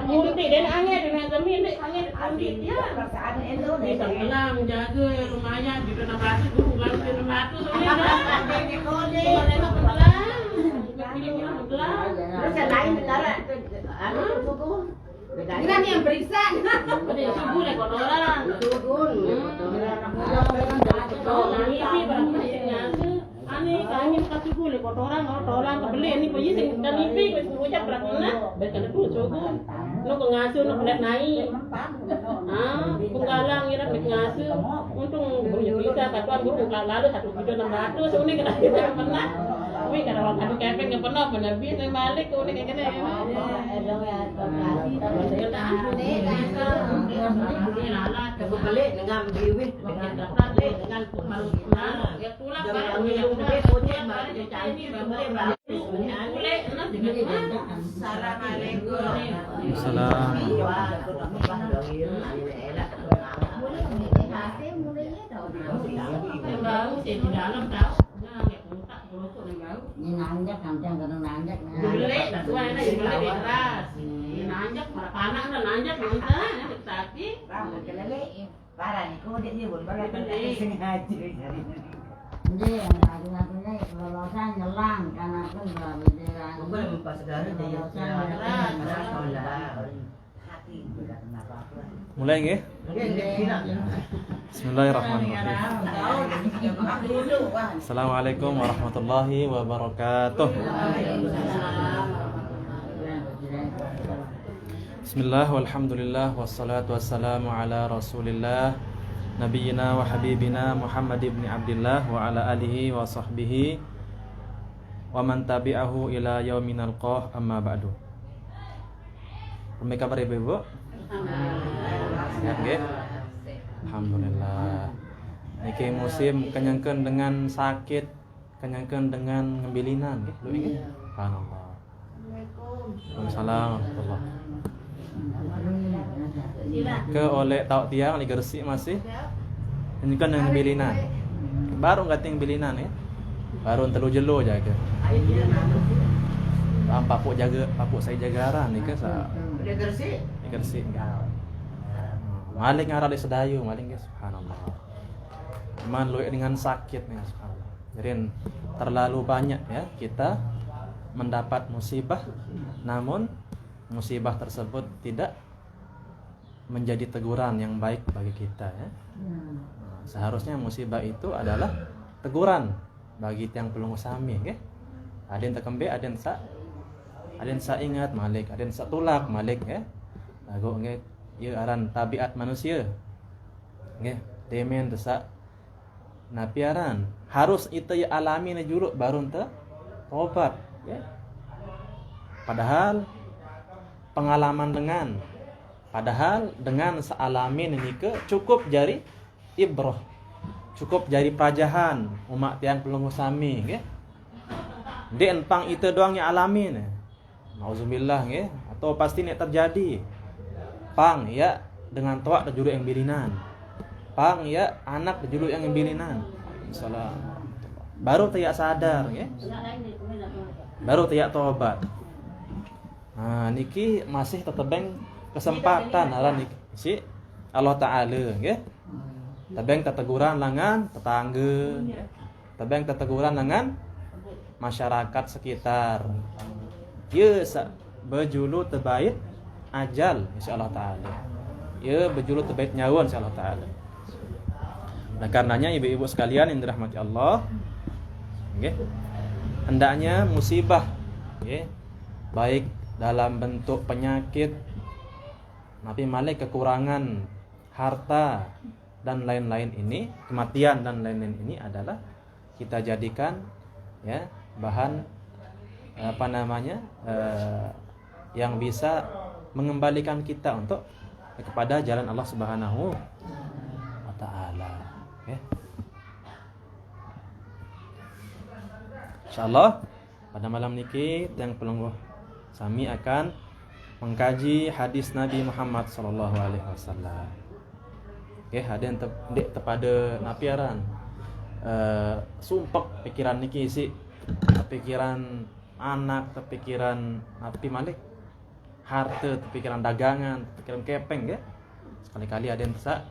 Bunti dan angin dengan zemin dek angin bunti ya. Bisa tenang jaga rumahnya di 600 guru kan 600 ini kan. Terus yang lain beneran suku. Kita nih yang periksa. Ada suku le kotoran. Suku. Ani kami kasih gule kotoran kebeli ini punya sing dan ipi wis ngucap prakna bekan dulu coba no ngasuh no belat naik penggalang ira mek ngasuh untung punya bisa katuan guru lalu 1.600.000 ini kena kita pernah wi kada wong adu kepeng ke pernah bener bi nang balik ko ni kene Dong ya koperasi lala ke balik dengan dewi dengan daftar dengan malu ya pulang kan nanjak kancang kadang nanjak nanjak panak nanjak tapi parah nih kok dia boleh balik sini haji Hindi, ang lagi-lagi kelolosan nyelang karena kan nggak beda. Kembali pas segala dia Mulai nggih? Bismillahirrahmanirrahim. Assalamualaikum warahmatullahi wabarakatuh. Bismillah walhamdulillah wassalatu wassalamu ala Rasulillah Nabiyyina wa habibina Muhammad ibn Abdillah wa ala alihi wa sahbihi wa man tabi'ahu ila yauminal qah amma ba'du. Apa kabar Ibu? Sehat nggih? Alhamdulillah. Niki musim kenyangkeun dengan sakit, kenyangkeun dengan ngembilinan nggih, lho nggih. Subhanallah. Waalaikumsalam warahmatullahi. Ke oleh tahu tiang di Gresik masih ini kan yang bilinan baru nggak ting bilinan ya baru telu jelo jaga papuk jaga papuk saya jagaran nih ke sa udah Gresik di Gresik maling ngarah di Sedayu maling guys subhanallah man lu dengan sakit nih subhanallah jadi terlalu banyak ya kita mendapat musibah namun musibah tersebut tidak menjadi teguran yang baik bagi kita ya. Seharusnya musibah itu adalah teguran bagi tiang pelunggu sami nggih. Ada yang tekembe, ada yang sa ingat malik, ada yang sa tulak malik ya. Lagu nggih ieu aran tabiat manusia. Nggih, demen desa napiaran harus itu ya alami na juru baru teu tobat ya. Padahal Padahal dengan sealamin ini ke cukup jari ibrah, cukup jari pelajaran umat yang pelunggu sami, nggih. Di empang itu doang yang alamin, nauzubillah, nggih. Atau pasti ini terjadi, pang ya dengan toak terjuluk yang bilinan, pang ya anak terjuluk yang bilinan, salah. Baru tidak sadar, nggih. Baru tidak tobat. Nah, niki masih tetebeng kesempatan aran niki si Allah Taala nggih. Tebeng teteguran langan tetangga. Tebeng teteguran langan masyarakat sekitar. Ye bejulu terbait ajal insyaallah taala. Ye bejulu terbait nyawa insyaallah taala. Nah, karenanya ibu-ibu sekalian yang dirahmati Allah nggih. hendaknya musibah, ya, baik dalam bentuk penyakit, Nabi Malik kekurangan harta dan lain-lain ini, kematian dan lain-lain ini adalah kita jadikan ya bahan yang bisa mengembalikan kita untuk kepada jalan Allah Subhanahu wa taala, ya. Insyaallah pada malam niki yang pelungguh sami akan mengkaji hadis Nabi Muhammad sallallahu alaihi wasallam. Oke, ada yang tepada napiaran sumpek pikiran niki isi pikiran anak, pikiran Nabi Malik, harta, pikiran dagangan, pikiran kepeng, ya. Sekali-kali ada yang tersak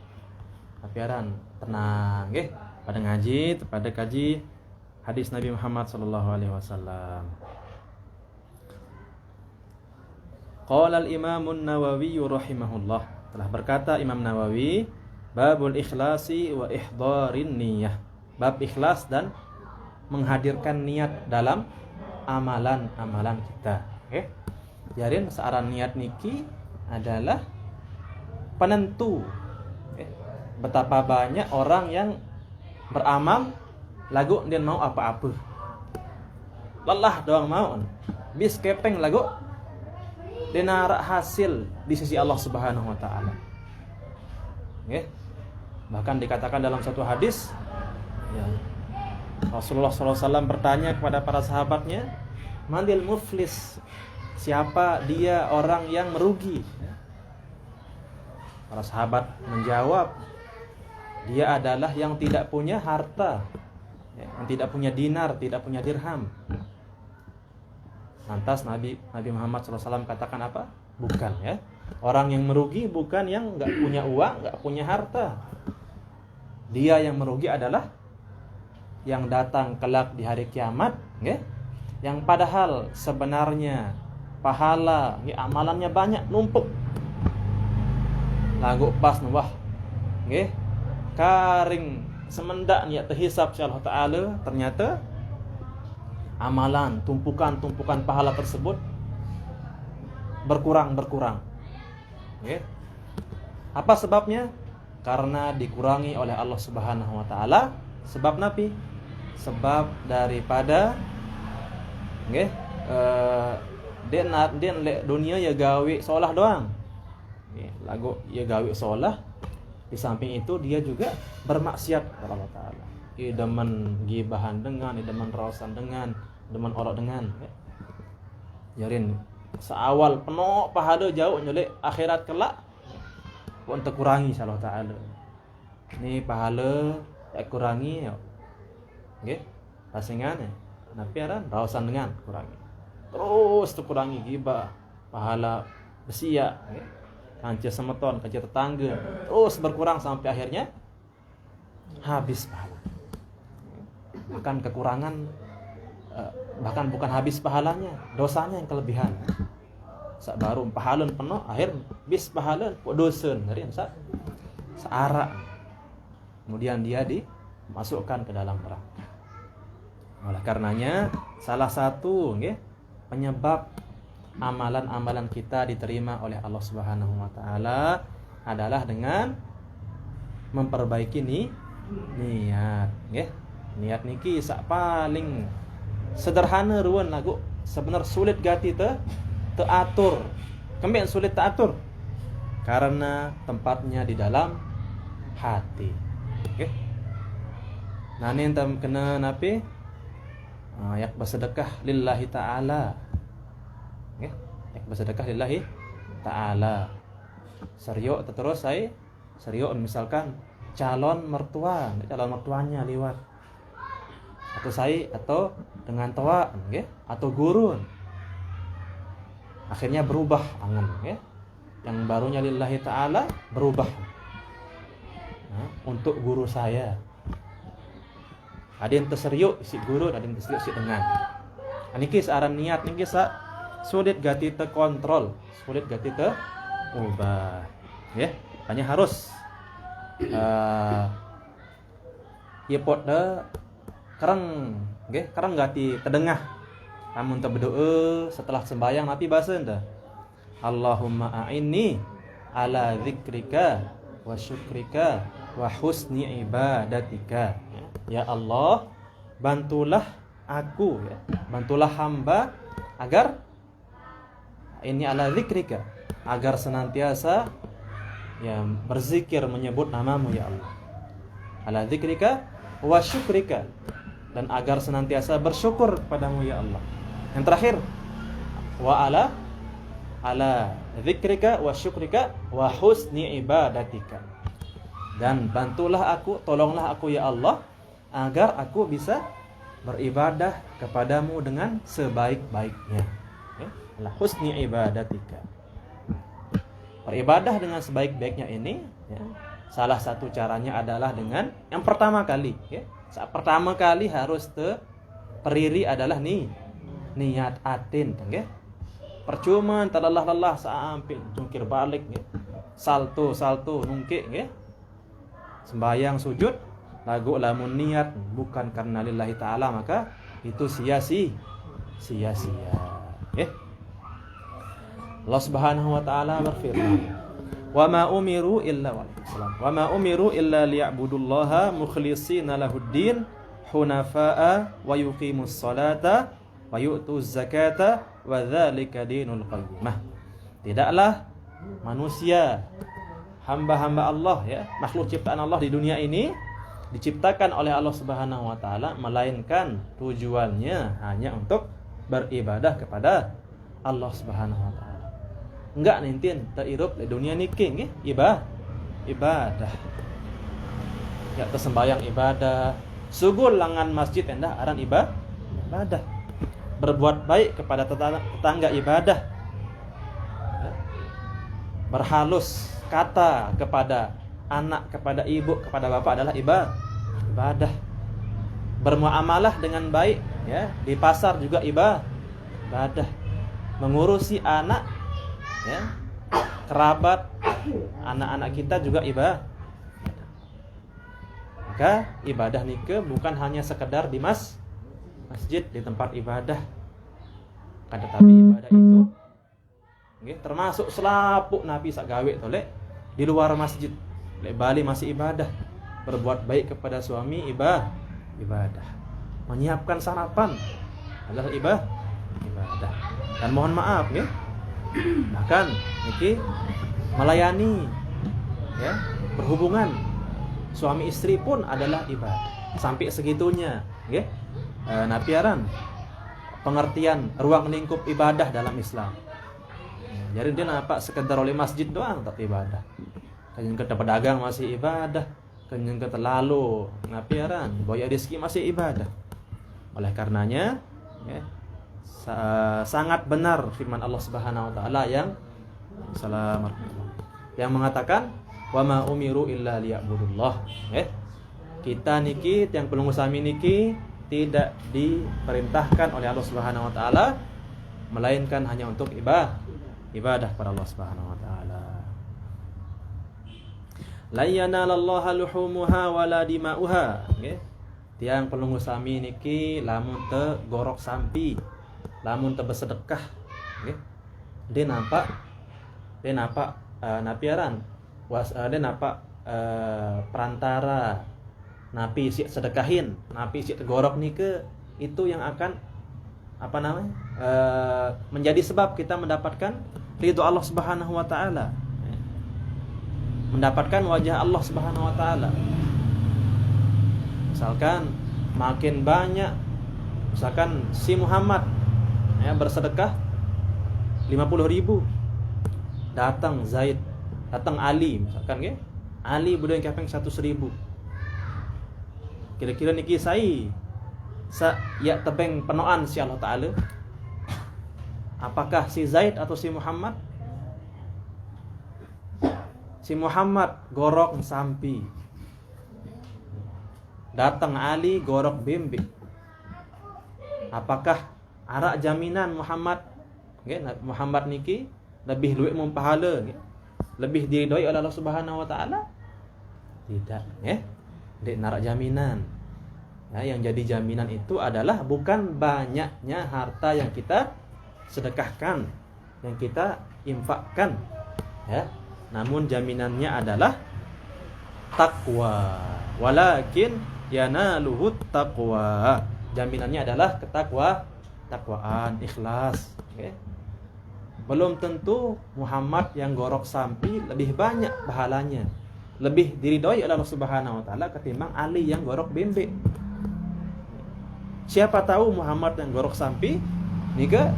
napiaran tenang, ya. Pada ngaji, pada kaji hadis Nabi Muhammad sallallahu alaihi wasallam. Qala al-Imam an-Nawawi rahimahullah, telah berkata Imam Nawawi, babul ikhlasi wa ihdarin niyah, bab ikhlas dan menghadirkan niat dalam amalan-amalan kita. Oke. Jadi searah niat niki adalah penentu betapa banyak orang yang beramal lagu dia mau apa-apa. Lelah doang mau. Bis kepeng lagu dia narak hasil di sisi Allah Subhanahu wa taala. Nggih. Bahkan dikatakan dalam satu hadis, ya, Rasulullah SAW bertanya kepada para sahabatnya, "Manil muflis?" Siapa dia orang yang merugi? Para sahabat menjawab, dia adalah yang tidak punya harta, yang tidak punya dinar, tidak punya dirham. Lantas Nabi Muhammad SAW katakan apa? Bukan, ya. Orang yang merugi bukan yang nggak punya uang, nggak punya harta. Dia yang merugi adalah yang datang kelak di hari kiamat, ya, yang padahal sebenarnya pahala, ya, amalannya banyak numpuk. Lagu pas wah, ya, karing semendak niat terhisap insyaallah taala, ternyata amalan tumpukan pahala tersebut berkurang. Ya. Apa sebabnya? Karena dikurangi oleh Allah Subhanahu wa taala. Sebab napi? Sebab daripada nggih den dunia ya gawe solah doang. Nggih, lagu ya gawe solah. Di samping itu dia juga bermaksiat kepada Allah taala. Demen gibahan dengan, demen rawasan dengan, demen orok dengan, ya. Jarin seawal penuh pahala jauh nyolek akhirat kelak pun terkurangi insyaallah taala. Ini pahala tak kurangi ya. Nggih. Pasingan napiaran rawasan dengan kurangi. Terus terkurangi gibah, pahala besia, nggih. Kanca semeton, kanca tetangga, terus berkurang sampai akhirnya habis pahala. Bahkan kekurangan, bahkan bukan habis pahalanya, dosanya yang kelebihan. Sak baru pahala penuh, akhir bis pahala dosa, dari searak. Kemudian dia dimasukkan ke dalam neraka. Oleh karenanya salah satu, nggih, penyebab amalan-amalan kita diterima oleh Allah Subhanahu wa taala adalah dengan memperbaiki niat, nggih. Niat niki sak paling sederhana ruan lagu sebenar sulit gati teatur. Kemben sulit teatur karena tempatnya di dalam hati. Oke. Nah, ini kena napi? Yak bersedekah lillahi ta'ala. Oke. Yak bersedekah lillahi ta'ala. Serius terus serius misalkan calon mertuanya lewat atau dengan tua, okay? Atau guru, akhirnya berubah angan, okay? Yang barunya lillahi ta'ala berubah, untuk guru saya. Ada yang terseriuk si guru, ada yang terseriuk si dengan. Niki searan niat niki sulit gati terkontrol, sulit gati terubah, ya. Hanya harus ia pot kereng Nggih, karena ngati tedengah. Namun teu berdoa setelah sembahyang napi bahasa dah. Allahumma a'inni ala dzikrika wa syukrika wa husni ibadatika. Ya Allah, bantulah aku ya. Bantulah hamba agar ini ala dzikrika, agar senantiasa ya berzikir menyebut namamu ya Allah. Ala dzikrika wa syukrika, dan agar senantiasa bersyukur kepadamu ya Allah. Yang terakhir, wa ala dzikrika wa syukrika wa husni ibadatika. Dan bantulah aku, tolonglah aku ya Allah, agar aku bisa beribadah kepadamu dengan sebaik-baiknya. Ya, la husni ibadatika. Beribadah dengan sebaik-baiknya ini ya, salah satu caranya adalah dengan yang pertama kali ya. Pertama kali harus terperiri adalah niat atin ya. Percuma terlelah-lelah sampai jungkir balik ya. Salto nungkik ya. Sembayang sujud lagu lamun niat bukan karena lillahi ta'ala, maka itu sia-sia ya. Allah Subhanahu wa taala berfirman, "Wa ma umiru illa liya'budullaha mukhlishina lahuddin hunafa'a wa yuqimus salata wa yu'tuz zakata wa dzalika dinul qayyimah." Tidaklah manusia, hamba-hamba Allah ya, makhluk ciptaan Allah di dunia ini diciptakan oleh Allah Subhanahu wa taala melainkan tujuannya hanya untuk beribadah kepada Allah Subhanahu wa taala. Enggak nintin teirup di dunia niki nggih ibadah. Ya tersembayang ibadah, sugul langan masjid endah aran ibadah. Berbuat baik kepada tetangga ibadah. Ya. Berhalus kata kepada anak, kepada ibu, kepada bapak adalah ibadah. Bermuamalah dengan baik ya, di pasar juga ibadah. Mengurusi anak ya, kerabat, anak-anak kita juga ibadah. Maka ibadah nike bukan hanya sekedar di masjid, di tempat ibadah. Kan tetapi ibadah itu nggih termasuk selapuk Nabi sak gawe tolek di luar masjid. Lek bali masih ibadah. Berbuat baik kepada suami ibadah. Menyiapkan sarapan adalah ibadah. Dan mohon maaf ya, bahkan niki melayani ya, berhubungan suami istri pun adalah ibadah. Sampai segitunya nggih. Napiaran pengertian ruang lingkup ibadah dalam Islam. Jadi dia nampak sekedar oleh masjid doang tak ibadah. Kanyen ke pedagang masih ibadah, kanyen ke terlalu napiaran boya rezeki masih ibadah. Oleh karenanya ya, sangat benar firman Allah Subhanahu wa taala yang mengatakan wa ma umiru illa liya'budullah. Kita niki yang pelunggu sami niki tidak diperintahkan oleh Allah Subhanahu wa taala melainkan hanya untuk ibadah kepada Allah Subhanahu wa taala. La yanalallaha luhumuha wala dima'uha. Nggih. Tiang pelunggu sami niki lamun teu gorok sampi, lamun teu bersedekah nggih. Dia nampak napiaran dia nampak perantara napi si sedekahin, napi si tegorok nike itu yang akan menjadi sebab kita mendapatkan ridho Allah Subhanahu wa taala. Mendapatkan wajah Allah Subhanahu wa taala. Misalkan makin banyak si Muhammad ya, bersedekah 50.000. Datang Zaid, datang Ali misalkan nggih. Ali budaya kapeng 100.000. Kira-kira niki ya tebeng penoan si Allah taala. Apakah si Zaid atau si Muhammad? Si Muhammad gorok sampi. Datang Ali gorok bimbi. Apakah arak jaminan Muhammad? Okay, Muhammad niki lebih luwih mumpahala, okay? Lebih diridhoi oleh Allah Subhanahu wa taala? Tidak, ya. Dek narak jaminan. Ya, yang jadi jaminan itu adalah bukan banyaknya harta yang kita sedekahkan, yang kita infakkan, ya. Namun jaminannya adalah takwa. Walakin yanaluhut taqwa. Jaminannya adalah takwaan, ikhlas, okay? Belum tentu Muhammad yang gorok sampi lebih banyak pahalanya, lebih diridhoi oleh Allah Subhanahu wa taala ketimbang Ali yang gorok bembe. Siapa tahu Muhammad yang gorok sampi nika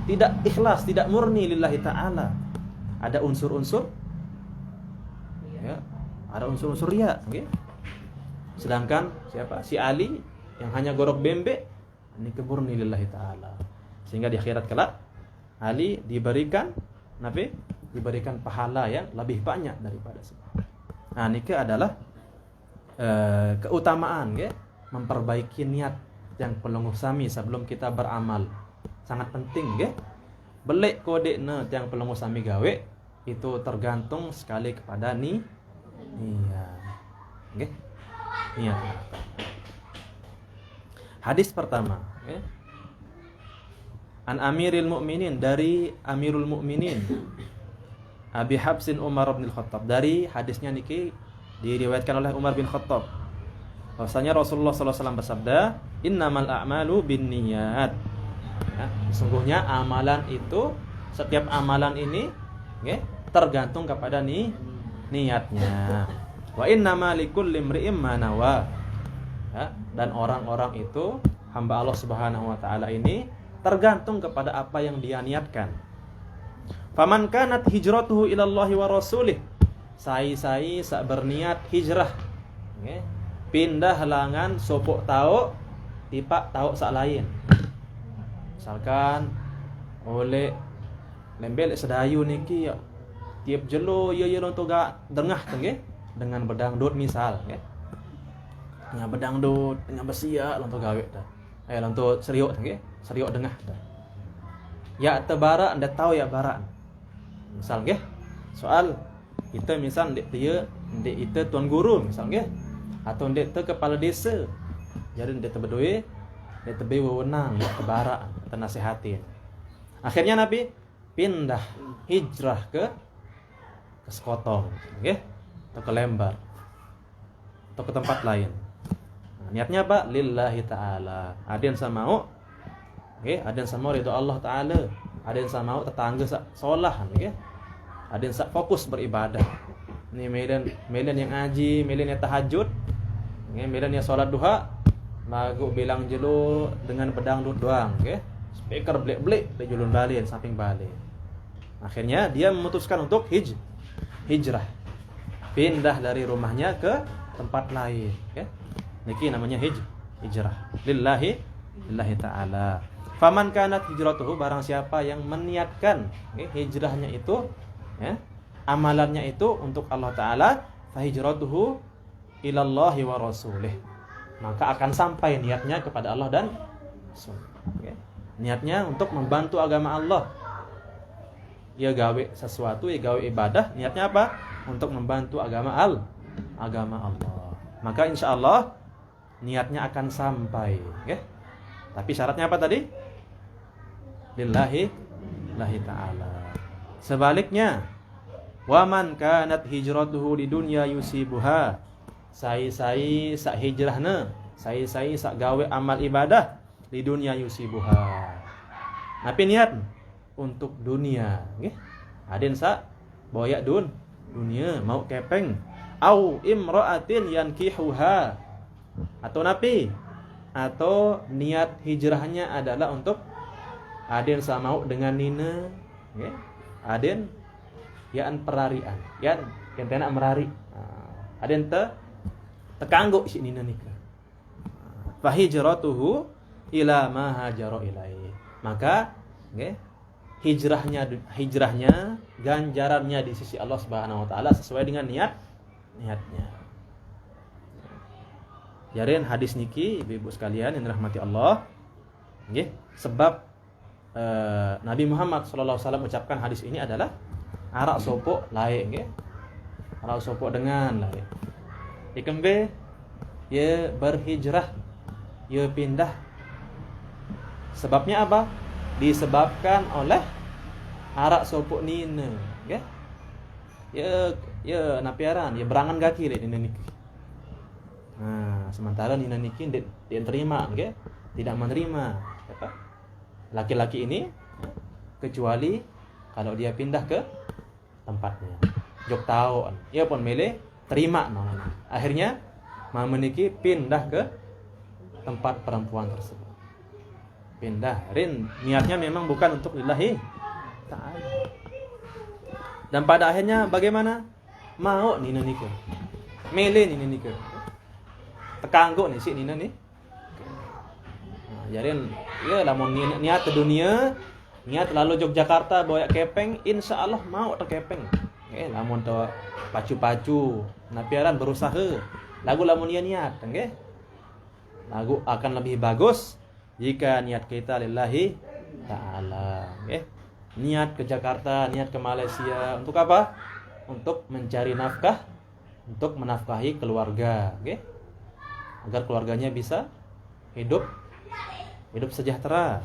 tidak ikhlas, tidak murni lillahi taala. Ada unsur-unsur, ya, ada unsur-unsur riya, okay? Sedangkan siapa? Si Ali yang hanya gorok bembe, ini murni lillahi taala. Sehingga di akhirat kelak Ali diberikan pahala yang lebih banyak daripada sebelumnya. Nah, ini adalah keutamaan, ya, memperbaiki niat yang pelungguh sami sebelum kita beramal. Sangat penting, ya. Belik kode yang pelungguh sami gawe itu tergantung sekali kepada niat. Okay? Niat. Hadis pertama, okay? An Amiril Mukminin, dari Amirul Mukminin Abi Habsin Umar bin Khattab. Dari hadisnya niki diriwayatkan oleh Umar bin Khattab bahwasanya Rasulullah SAW bersabda, innamal a'malu binniyat. Ya, sesungguhnya amalan itu, setiap amalan ini, okay, tergantung kepada niatnya. Wa innama likulli imri'in ma nawa. Ya, dan orang-orang itu, hamba Allah Subhanahu wa taala ini tergantung kepada apa yang dia niatkan. Faman kanat hijratuhu ilallahi wa rasulih. Sai-sai sak berniat hijrah, okay, pindah halangan sopok tau tipak tau sak lain. Misalkan oleh lembel sedayu niki ya, tiap jelo ya untuk gak dengah tengge dengan bedangdut misal, okay? Dengan bedangdut, dengan besia untuk gawe dah. Untuk seriuk tengge, seriuk dengah dah. Ya tebara anda tahu ya bara. Misal nggih, soal kita misal ndek dia, ndek itu tuan guru misal nggih, atau ndek te kepala desa. Jadi ndek te bedue, ndek te wewenang, ndek te bara, te nasihatin. Akhirnya Nabi pindah hijrah ke Sekotong, nggih, atau ke Lembar, atau ke tempat lain. Nah, niatnya apa? Lillahi ta'ala. Ada yang sama mau, okay? Ada yang sama ridho Allah Ta'ala. Ada yang sama mau tetangga solah, okay? Ada yang fokus beribadah. Ini medan yang ngaji, medan yang tahajud, okay? Medan yang sholat duha, magu bilang jelu dengan pedangdut doang, okay? Speaker blik-blik di julun balik, samping balik. Akhirnya dia memutuskan untuk hijrah, pindah dari rumahnya ke tempat lain, okay? Niki namanya hijrah lillahi ta'ala. Faman kanat hijratuhu, barang siapa yang meniatkan, okay, hijrahnya itu, ya, amalannya itu untuk Allah Ta'ala, fa hijratuhu ilallahi wa rasulih, maka akan sampai niatnya kepada Allah dan Rasul, okay? Niatnya untuk membantu agama Allah. Ya gawe sesuatu, ya gawe ibadah, niatnya apa? Untuk membantu agama Allah. Maka insya Allah niatnya akan sampai, okay? Tapi syaratnya apa tadi? Lillahi ta'ala. Sebaliknya, waman kanat hijratuhu di dunya yusibuha. Sai-sai sak hijrahna, sai-sai sak gawe amal ibadah di dunya yusibuha. Tapi niat untuk dunia, nggih. Aden sak boyak dunia mau kepeng au imra'atin yankihuha. Atau napi, atau niat hijrahnya adalah untuk aden samau dengan nina, okay? Aden yaan perarian, yan kentena merari. Aden tekanggo si nina nikah. Fa hijratuhu ila ma hajara ilaihi. Maka, okay, hijrahnya ganjarannya di sisi Allah Subhanahu wa taala sesuai dengan niatnya. Jaren hadis niki ibu-ibu sekalian yang dirahmati Allah, nggih, sebab Nabi Muhammad sallallahu alaihi wasallam ucapkan hadis ini adalah arak sopo lae, nggih. Arak sopo dengan lae. Ikembe ye berhijrah ia pindah. Sebabnya apa? Disebabkan oleh arak sopuk nina, ya. Ya napiaran, ya berangan kaki dek nina niki. Nah, sementara nina niki dia terima, ya. Tidak menerima apa? Laki-laki ini kecuali kalau dia pindah ke tempatnya. Jok tahu, ia pun milih terima namanya. Akhirnya mama niki pindah ke tempat perempuan tersebut. Pindah, Rin niatnya memang bukan untuk lillahi ta'ala. Dan pada akhirnya bagaimana? Mau nina nikah. Milih nina nikah. Tekangguk nih si nina nih. Nah, jadi ya lamun niat ke dunia, niat lalu Yogyakarta bawa kepeng, insya Allah mau terkepeng. Lamun to pacu-pacu, napiaran berusaha. Lagu lamun niat, nggih. Lagu akan lebih bagus jika niat kita lillahi ta'ala, okay? Niat ke Jakarta, niat ke Malaysia untuk apa? Untuk mencari nafkah, untuk menafkahi keluarga, okay? Agar keluarganya bisa hidup sejahtera.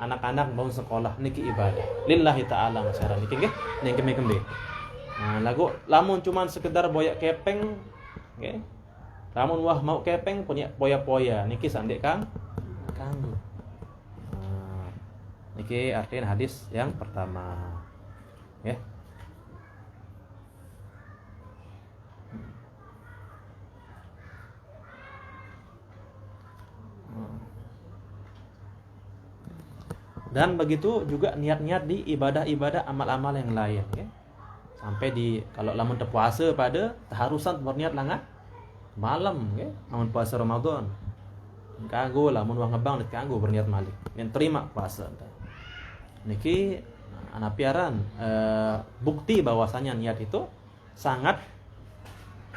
Anak-anak bangun sekolah niki ibadah lillahi ta'ala masyarakat niki nggih, ning kembe-kembe. Nah, lagu lamun cuman sekedar boyak kepeng, okay? Lamun wah mau kepeng punya poya-poya niki sandek kanggo. Nah, niki artinya hadis yang pertama, ya. Dan begitu juga niat-niat di ibadah-ibadah amal-amal yang lain, ya. Sampai di kalau lamun terpuasa pada taharusan berniat langat malam, ya. Lamun puasa Ramadan kanggo lamun wong ngebang kanggo berniat malik yang terima puasa niki anapiaran bukti bahwasanya niat itu sangat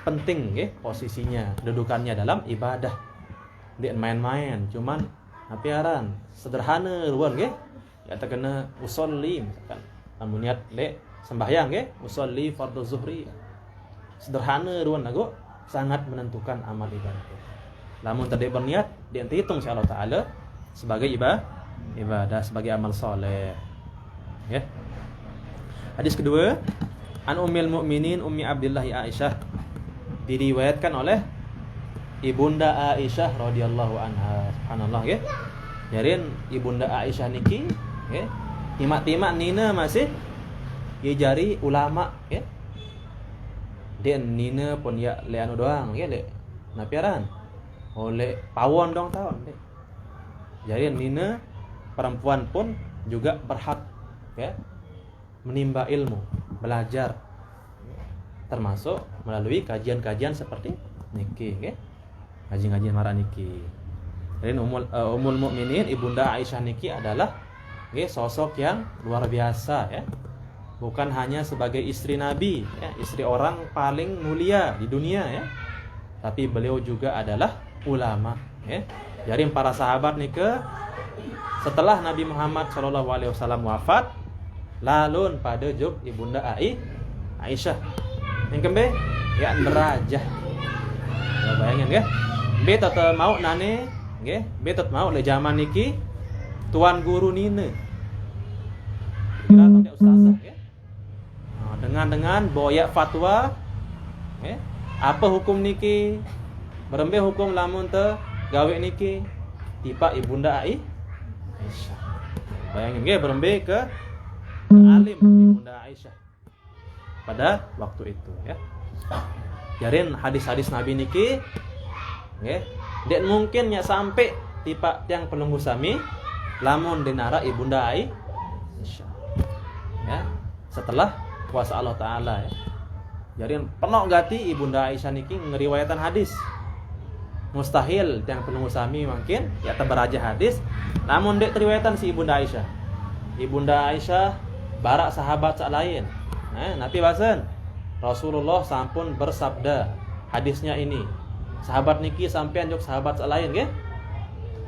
penting, nggih, posisinya kedudukannya dalam ibadah. Dia main-main cuman apiaran sederhana ruan, nggih, ya terkena usolli misalkan lamun niat le sembahyang, nggih, usolli fardhu zuhri sederhana ruan lagu sangat menentukan amal ibadah. Lamun tadi berniat dia dihitung insya Allah Ta'ala sebagai ibadah, sebagai amal soleh, ya. Hadis kedua, an Ummil Mukminin Ummi Abdillah Aisyah, diriwayatkan oleh Ibunda Aisyah radhiyallahu anha. Subhanallah, ya. Jarin Ibunda Aisyah niki, ya. Timak-timak nina masih ye jari ulama, ya. Den nina pun ya le anu doang, ya le napiaran oleh pawon dong tahun deh. Jadi nina perempuan pun juga berhak, ya, menimba ilmu, belajar, termasuk melalui kajian-kajian seperti niki, ya. Kajian-kajian marah niki. Jadi Ummul Mukminin Ibunda Aisyah niki adalah, ya, sosok yang luar biasa, ya. Bukan hanya sebagai istri Nabi, ya, istri orang paling mulia di dunia, ya. Tapi beliau juga adalah ulama, ya. Jadi para sahabat nika setelah Nabi Muhammad SAW wafat, lalu pada juk Ibunda Aisyah. Yang kembe ya derajah. Ya bayangin, ya. Betot mau nane, ya. Betot mau le zaman niki tuan guru nina. Kira dia ustazah, ya. Dengan boyak fatwa, ya. Apa hukum niki? Berembe hukum lamun te gawe niki tipa Ibunda Aisyah. Bayangin, nggih, berembe ke alim Ibunda Aisyah pada waktu itu, ya. Jarin hadis-hadis Nabi niki, nggih, dan mungkinnya sampai tipa yang pelunggu sami lamun dinara Ibunda Aisyah, ya, setelah kuasa Allah Ta'ala, ya. Jadi penuh gati Ibunda Aisyah niki ngeriwayatan hadis. Mustahil yang penunggu sami mungkin ya tebaraja hadis, namun dek riwayatan si Ibunda Aisyah. Ibunda Aisyah barak sahabat sak lain. Nabi bahasan Rasulullah sampun bersabda, hadisnya ini. Sahabat niki sampean juk sahabat sak lain, nggih.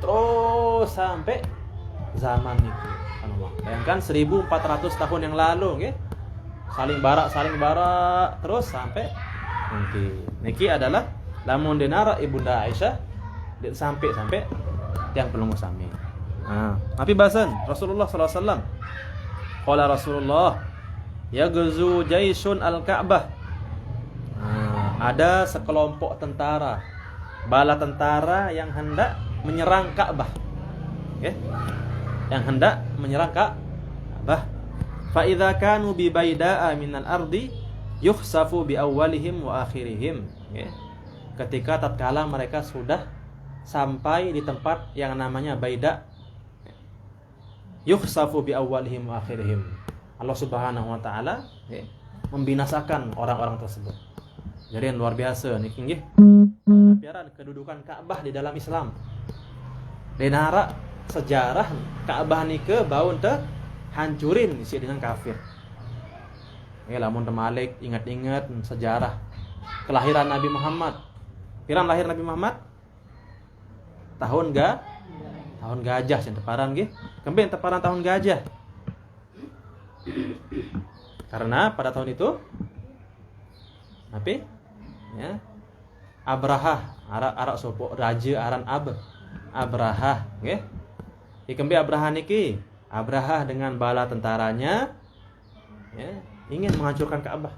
Terus sampai zaman niki. Bayangkan 1400 tahun yang lalu, nggih. Saling barak terus sampai niki adalah lamun denara Ibunda Aisyah sampai tiang pelunggu sami. Nabi bahasan Rasulullah sallallahu alaihi wasallam. Qala Rasulullah yaghzu jaisun al-Ka'bah. Ada sekelompok tentara, bala tentara yang hendak menyerang Ka'bah. Okay? Yang hendak menyerang Ka'bah. Fa idza kanu bi baida'a minal ardi yukhsafu bi awwalihim wa akhirihim. Okay? Ketika tatkala mereka sudah sampai di tempat yang namanya Baida, yukhsafu bi awwalihim wa akhirihim. Allah Subhanahu wa taala membinasakan orang-orang tersebut. Jadi yang luar biasa nih nggih. Biaran kedudukan Ka'bah di dalam Islam. Denara sejarah Ka'bah ni ke baun teh hancurin isi dengan kafir. Lamun temalik ingat-ingat sejarah kelahiran Nabi Muhammad. Piran lahir Nabi Muhammad? Tahun gajah sing teparan nggih. Kemben teparan tahun gajah. Karena pada tahun itu apa? Ya. Abraha, Arab sopo raja aran Abraha, nggih. Ikembe Abraha niki, Abraha dengan bala tentaranya ya, ingin menghancurkan Ka'bah.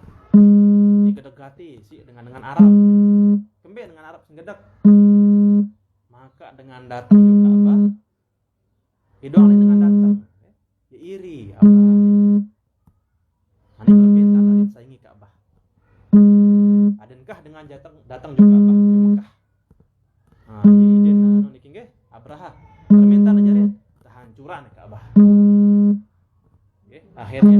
Dikedekati si dengan Arab. Kembe dengan Arab sengedek. Maka dengan datang ke Ka'bah, hidung lain dengan datang. Ya, iri Abraha. Ani berbintang ada saingi Ka'bah. Adenkah dengan datang juga Ka'bah di Mekah? Izin anu niki nggih, Abraha permintaan aja ya, kehancuran Ka'bah. Nggih, akhirnya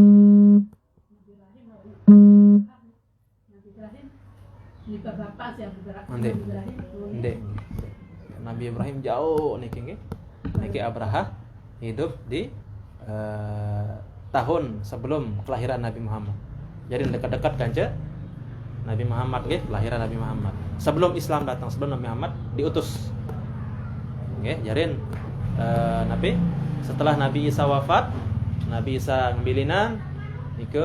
Nabi Ibrahim jauh niki nggih. Niki Abraha hidup di tahun sebelum kelahiran Nabi Muhammad. Jadi dekat-dekat kanca Nabi Muhammad nggih, kelahiran Nabi Muhammad. Sebelum Islam datang, sebelum Nabi Muhammad diutus. Nggih, jarin Nabi setelah Nabi Isa wafat, Nabi Isa ngambilinan nike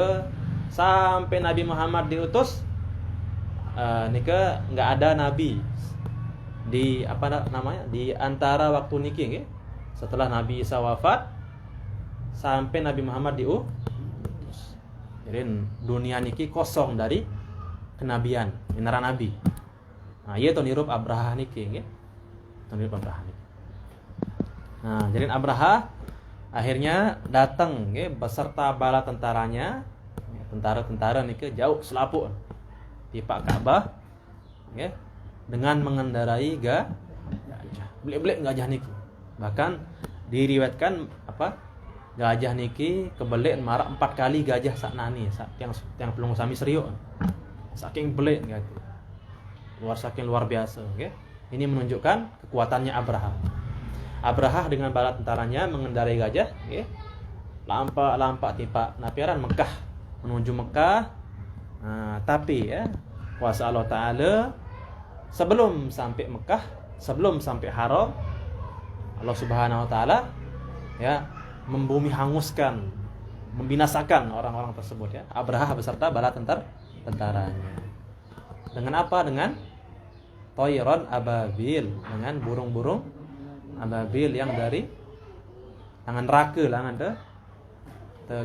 sampai Nabi Muhammad diutus nike enggak ada nabi di apa namanya? Di antara waktu niki nggih. Setelah Nabi Isa wafat sampai Nabi Muhammad diutus. Jadi dunia niki kosong dari kenabian, minara nabi. Nah, ieu to nirup Abraha niki nggih. To nirup Abraha niki. Nah, jadi Abraha akhirnya datang nggih beserta bala tentaranya. Tentara-tentara niki jauh selapuk di Pak Ka'bah nggih dengan mengendarai gajah. Belik-belik gajah niki. Bahkan diriwayatkan apa? Gajah niki kebelik marak 4 kali gajah saknani yang pelung sami seriuk. Saking belik gitu. Saking luar biasa, okay? Ini menunjukkan kekuatannya Abraha. Abraha dengan bala tentaranya mengendarai gajah, okay? Lampak tipa napiaran Mekah, menuju Mekah. Nah, tapi ya, kuasa Allah Taala sebelum sampai Mekah, sebelum sampai Haram, Allah Subhanahu wa taala ya membumi hanguskan, membinasakan orang-orang tersebut ya. Abraha beserta bala tentaranya. Dengan apa? Dengan Toiron ababil, dengan burung-burung ababil yang dari tangan neraka langan teh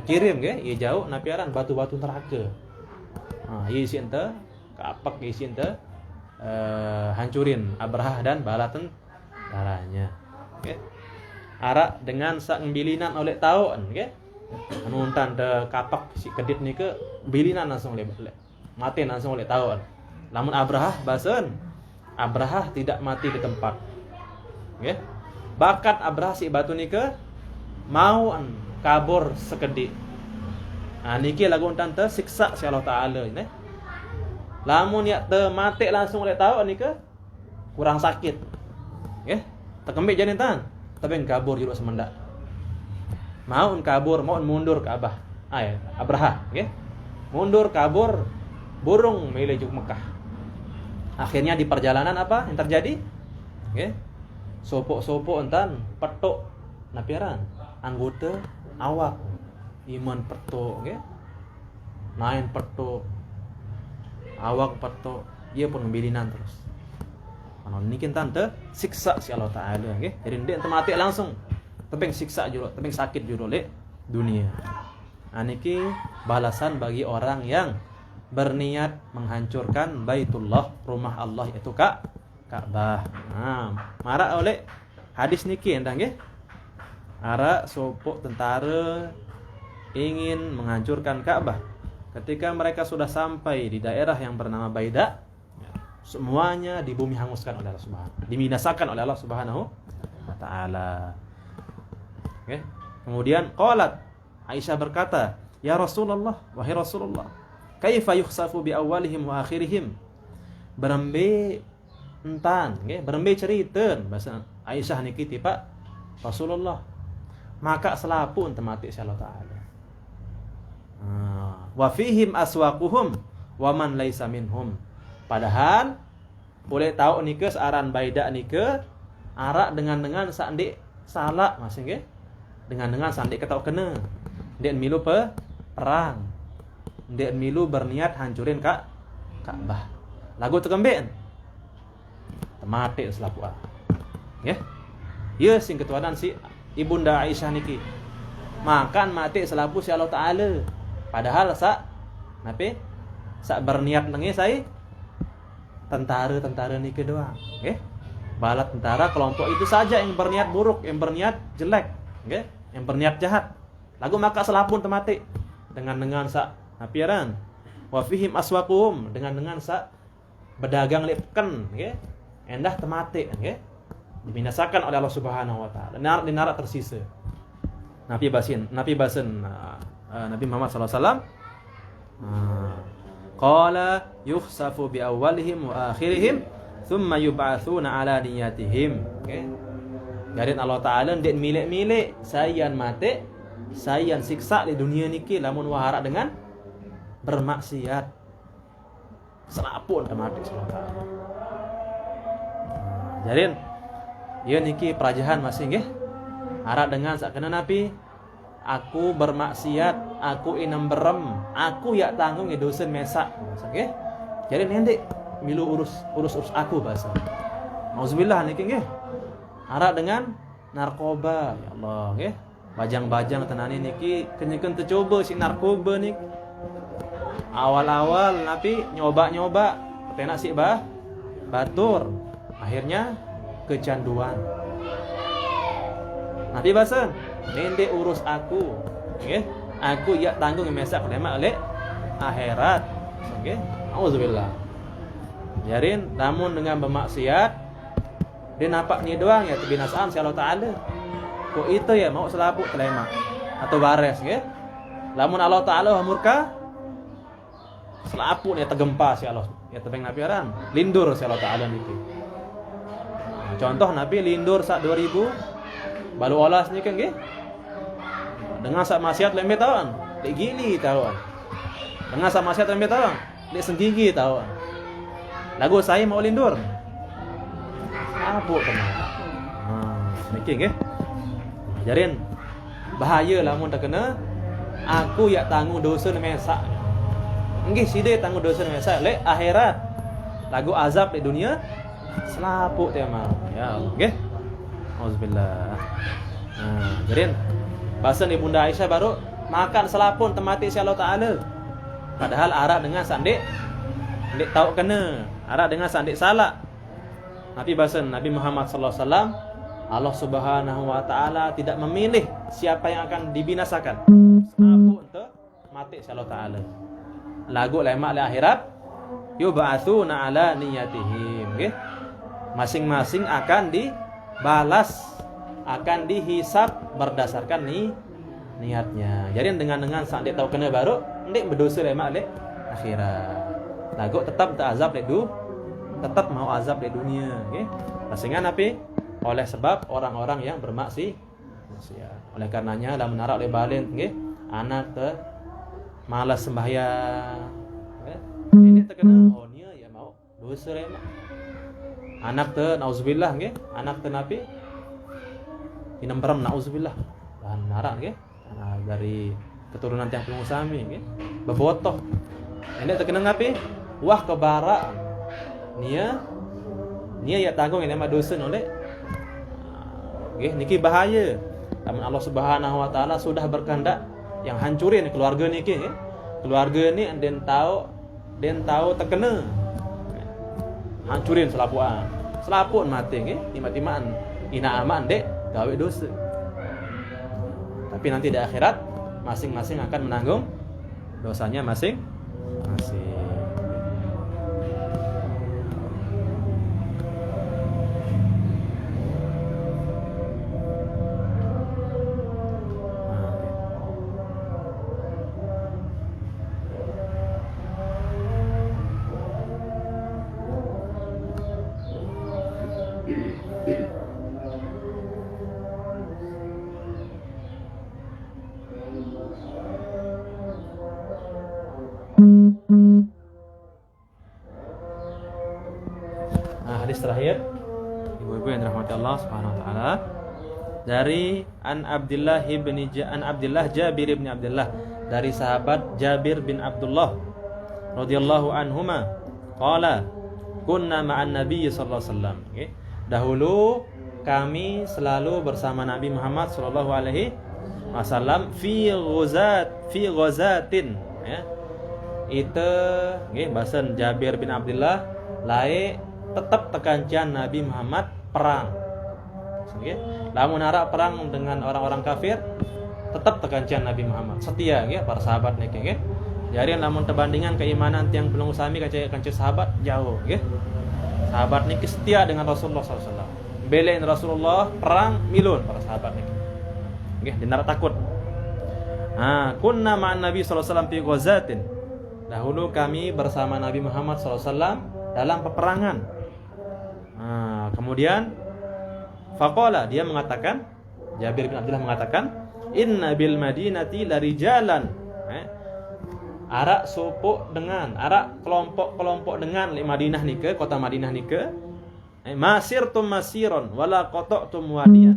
kirim ge ieu jauh napiaran batu-batu neraka. Ieu isin teh kapak isin teh hancurin Abraha dan bala tentaranya. Oke. Ara dengan sak ngbilinan oleh taun nggih. Anu untan teh kapak si kedit ni ke bilinan langsung mati langsung oleh taun. Lamun Abraha basen Abraha tidak mati di tempat. Nggih. Bakat Abraha si batu ni ke mau kabur sekedik. Nah niki lagu untan teh siksa si Allah Taala nggih. Lamun ya teh mati langsung oleh taun ni ke kurang sakit. Nggih. Tekembik jadi tan. Tapi kabur jero semendak. Mau kabur, mau mundur ke Abah. Abraha, okay? Mundur kabur, burung menuju Mekah. Akhirnya di perjalanan apa yang terjadi? Okay? Sopo-sopo entan petuk napiaran anggota awak iman petuk, okay? Main petuk awak petuk, dia pun ngambilinan terus. Anon niki tante siksa si Allah Taala nggih. Jadi ndek ente mati langsung tebing siksa juro, tebing sakit juro le dunia. Niki balasan bagi orang yang berniat menghancurkan Baitullah, rumah Allah yaitu Ka'bah. Nah, marak oleh hadis niki endang nggih. Ara sopok tentara ingin menghancurkan Ka'bah. Ketika mereka sudah sampai di daerah yang bernama Baida, semuanya di bumi hanguskan oleh Allah Subhanahu, dibinasakan oleh Allah Subhanahu wa taala. Oke. Kemudian qalat Aisyah berkata, "Ya Rasulullah, wahai Rasulullah, kaifa yukhsafu bi awwalihim wa akhirihim?" Berembe entan, nggih, berembe ceriteun bahasa Aisyah niki tipa Rasulullah. Maka selapu ente mati si Allah taala. Wa fihim aswaquhum wa man laisa minhum. Padahal boleh tahu nike searan Baida nike arak dengan sandik salah masing nggih. Dengan sandik ketau kena. Ndek milu perang. Ndek milu berniat hancurin Ka'bah. Lagu tekembek. Mati selaku nggih. Ieu sing ketuanan si Ibunda Aisyah niki. Makan mati selaku si Allah taala. Padahal napi berniat lengi saya tentara niki doang, nggih. Bala tentara kelompok itu saja yang berniat buruk, yang berniat jelek, nggih, yang berniat jahat. Lagu maka selapun temati dengan napiaran. Wa fihim aswaquhum dengan berdagang lepken, nggih. Endah temati, nggih. Dibinasakan oleh Allah Subhanahu wa taala. Dinarak tersisa. Nabi Muhammad sallallahu alaihi wasallam qala yukhsafu bi awwalihim wa akhirihim thumma yub'atsuna ala niyatihim. Okay. Jadi Allah taala ndek milik-milik sayan mate, sayan siksa di dunia niki lamun wahara dengan bermaksiat. Selapun mati sallallahu taala. Jadi ieu niki perajahan masing nggih. Harap dengan sakena Nabi, aku bermaksiat, aku inem berem, aku ya tanggung ya dosen mesak, nggih. Jadi nendek milu urus aku bahasa. Auzubillah niki nggih. Harap dengan narkoba, ya Allah nggih. Bajang-bajang tenani niki kenyekeun teu coba si narkoba niki. Awal-awal Nabi nyoba-nyoba, petena si batur. Akhirnya kecanduan. Nabi bahasa, nende urus aku, nggih. Aku ya tanggung mesak lema oleh akhirat. Nggih. Auzubillah. Jarin namun dengan bermaksiat dia nampak ni doang ya kebinasaan si Allah taala. Kok itu ya mau selapu telema atau bares nggih. Lamun Allah taala murka selapu ya tegempa si Allah. Ya tebeng Nabi aran, lindur si Allah taala niki. Contoh Nabi lindur sak 2000 balu olas ni kan nggih. Dengan sak maksiat lembe tahun, dek gili tahun. Dengan sak maksiat lembe tahun, dek senggigi tahun. Lagu saya mau lindur. Apa kena? Niki nggih. Jarin bahaya lamun tak kena aku ya tanggung dosa mesak. Nggih side tanggung dosa mesak le akhirat. Lagu azab di dunia selapuk teh mah. Ya, nggih. Auzubillah. Jadi bahasa Ibunda Aisyah baru makan selapun temati si Allah taala. Padahal arak dengan sandik tahu kena, arak dengan sandik salah. Nabi bahasa Nabi Muhammad sallallahu alaihi wasallam, Allah Subhanahu wa taala tidak memilih siapa yang akan dibinasakan. Selapun untuk mati si Allah taala. Lagu lemak le akhirat yub'atsuna ala niyatihim, nggih. Masing-masing akan dibalas, akan dihisab berdasarkan niatnya. Jadi dengan saat dia tahu kena baru ndek berdosa lemak le akhirat. Lagu tetap azab le tetap mau azab di dunia, nggih. Pasingan api oleh sebab orang-orang yang bermaksiat. Oleh karenanya dalam menarak le balen nggih, anak te malas sembahyang. Ini terkena nia ya mau dosa lemak. Anak te nauzubillah nggih, anak te napi inembrem nauzubillah. Dan narak nggih, dari keturunan tiang pengusami nggih. Bebotoh. Ini terkena ngapi? Wah kebara. Nia Nia ya tanggung yang nama dosa oleh. Nggih, niki bahaya. Namun Allah Subhanahu wa taala sudah berkehendak yang hancurin keluarga niki nggih. Keluarga ni den tahu terkena. Hancurin selapuan. Selapun mati nggih, timat-timaan ina aman dek gawe dosa. Tapi nanti di akhirat masing-masing akan menanggung dosanya masing-masing. Hadis terakhir, ibu-ibu yang dirahmati Allah Subhanahu wa taala, dari Abdullah Jabir bin Abdullah, dari sahabat Jabir bin Abdullah radhiyallahu anhuma, qala kunna ma'an nabiy sallallahu alaihi wasallam. Okay. Dahulu kami selalu bersama Nabi Muhammad sallallahu alaihi wasallam fi ghazatin, ya. Itu nggih bahasan Jabir bin Abdullah lae tetap tekancian Nabi Muhammad perang. Okay. Lamun arah perang dengan orang-orang kafir, tetap tekancian Nabi Muhammad. Setia nggih para sahabat niki nggih. Jadi namun terbandingan keimanan tiang pelung sami kanca sahabat jauh nggih. Sahabat niki setia dengan Rasulullah sallallahu alaihi wasallam. Belain Rasulullah perang milun para sahabat niki. Nggih, dinar takut. Kunna ma'an Nabi sallallahu alaihi wasallam fi ghazatin. Dahulu kami bersama Nabi Muhammad sallallahu alaihi wasallam dalam peperangan. Kemudian faqala, dia mengatakan, Jabir bin Abdullah mengatakan, inna bil madinati larijalan, arak sopok dengan arak kelompok-kelompok dengan di Madinah nike, kota Madinah nike, masirtum masiron wala qata'tum wadiyan.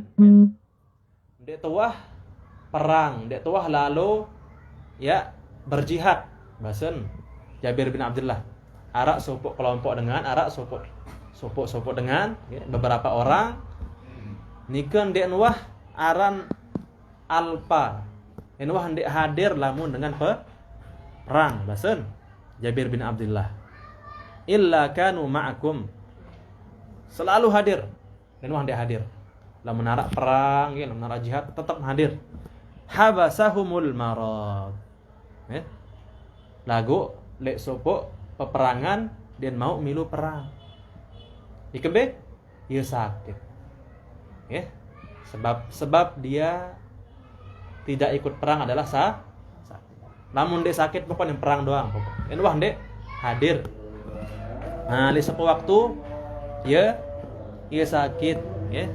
Dek tuah perang, dek tuah lalu ya berjihad. Bahasan Jabir bin Abdullah, arak sopok kelompok dengan arak sopok dengan ya, beberapa orang niken dek nuah aran alpa nuah dek hadir lamun dengan perang. Bahasan Jabir bin Abdullah, illa kanu ma'akum, selalu hadir dan nuah dek hadir lamun arak perang ya, lamun arak jihad tetap hadir. Habasahumul marad, ya. Lagu lek sopok peperangan dan mau milu perang. Ikebe dia sakit. Ya. Sebab dia tidak ikut perang adalah sakit. Namun dia sakit pokoknya perang doang pokok. Dan wah dek hadir. Li sepo waktu dia sakit, ya.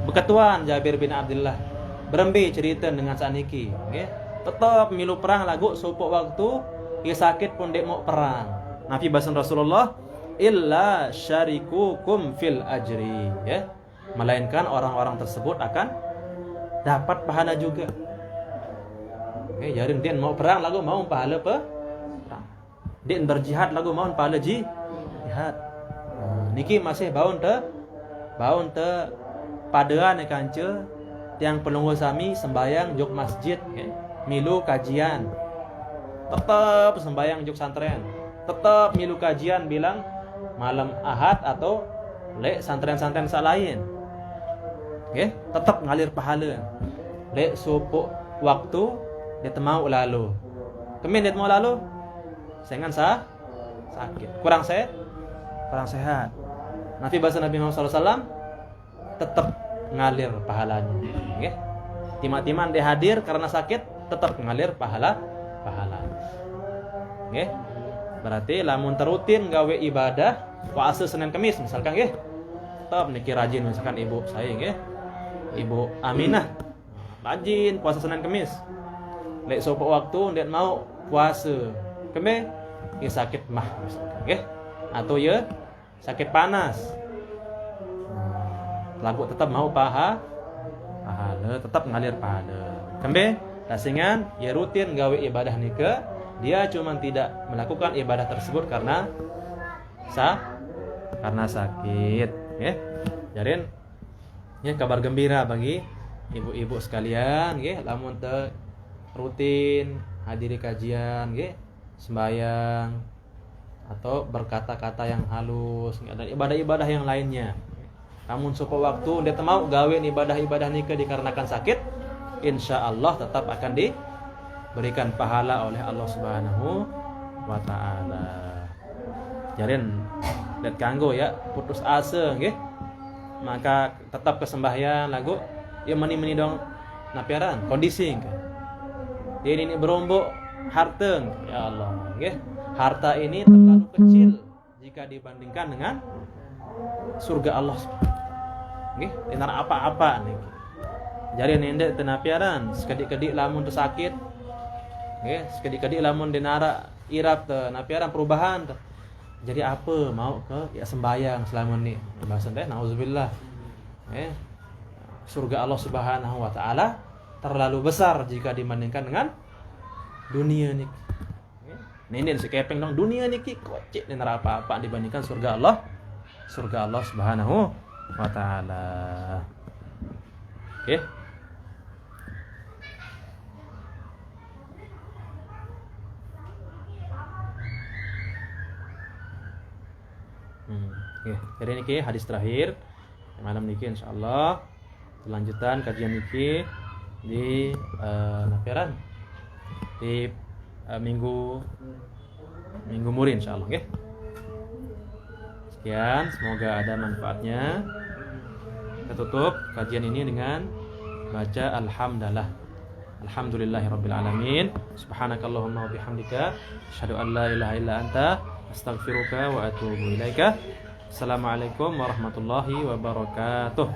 Beketuan Jabir bin Abdullah berembe cerita dengan saniki, ya. Tetap milu perang lagu sopok waktu ia sakit pun dek mau perang. Nabi bahasan Rasulullah, illa syarikukum fil ajri, ya. Melainkan orang-orang tersebut akan dapat pahala juga. Jadi dia mau perang lagu mau pahala perang. Dia berjihad lagu mau pahala jihad. Niki masih baun te padaan kanca tiang pelunggu sami sembayang jok masjid, ya. Milu kajian. Tetap sembahyang juk santren, tetap milu kajian bilang malam Ahad atau lek santren-santren lain. Okay? Tetap ngalir pahala. Lek subuh waktu dia mau lalu. Kemin dia mau lalu, sengan sakit, kurang sehat. Nanti bahasa Nabi Muhammad SAW tetap ngalir pahalanya. Okay? Timan-timan dia hadir karena sakit, tetap ngalir pahala. Nggih. Berarti lamun terutin gawe ibadah puasa Senin Kamis misalkan nggih. Tetap niki rajin misalkan ibu saya nggih. Ibu Aminah rajin puasa Senin Kamis. Lek sopo waktu ndak mau puasa. Keme ya sakit mah misalkan nggih. Atau ya sakit panas. Lagu tetap mau pahala, tetap ngalir pahala. Kembe lasingan ya rutin gawe ibadah nike. Dia cuma tidak melakukan ibadah tersebut karena karena sakit, ya. Jadian ya kabar gembira bagi ibu-ibu sekalian, ya, lamun teu rutin hadiri kajian, ya, sembahyang atau berkata-kata yang halus, ya, dan ibadah-ibadah yang lainnya. Namun supo waktu dia mau gawe ibadah-ibadah nikah dikarenakan sakit, insya Allah tetap akan diberikan pahala oleh Allah Subhanahu wa ta'ala. Jadian lihat kanggo ya putus asa, nggih. Maka tetap kesembahyang lagu ya meni-meni dong napiaran kondisi kan. Ini berombok harta ya Allah, nggih. Harta ini terlalu kecil jika dibandingkan dengan surga Allah. Nggih, tenar apa-apa nih. Jadi nendek tenapiaran sekedik-kedik lamun teu sakit. Nggih, sekedik-kedik lamun dinara irap teu napiaran perubahan teu. Jadi apa mau ke ya sembayang selama ini bahasan teh nauzubillah. Surga Allah Subhanahu wa taala terlalu besar jika dibandingkan dengan dunia nih. Nenen si kepeng dong dunia niki kocik dan apa-apa dibandingkan surga Allah Subhanahu wa taala. Oke. Jadi niki hadis terakhir malam niki insyaallah lanjutan kajian niki di napiaran di minggu muri insyaallah, nggih. Sekian, semoga ada manfaatnya. Kita tutup kajian ini dengan baca alhamdulillah. Alhamdulillahirabbil alamin. Subhanakallahumma wa bihamdika asyhadu an la ilaha illa anta astaghfiruka wa atubu ilaika. Assalamualaikum warahmatullahi wabarakatuh.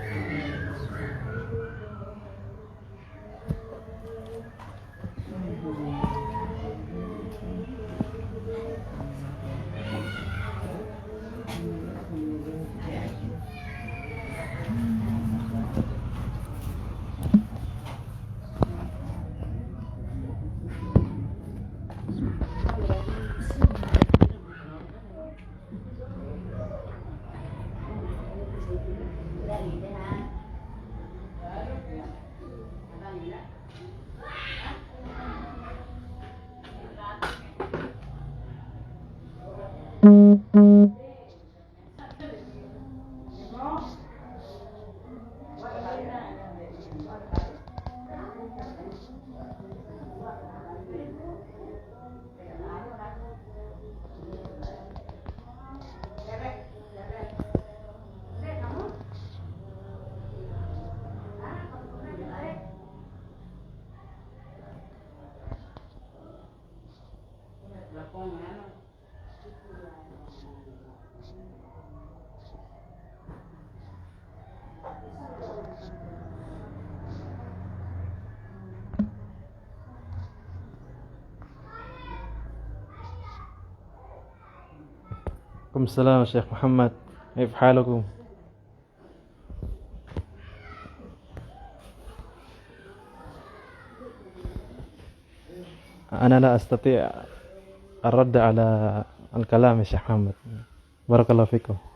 Waalaikumsalam Syekh Muhammad. Kaifa halukum? أنا لا أستطيع الرد على الكلام يا شيخ محمد. بارك الله فيكم.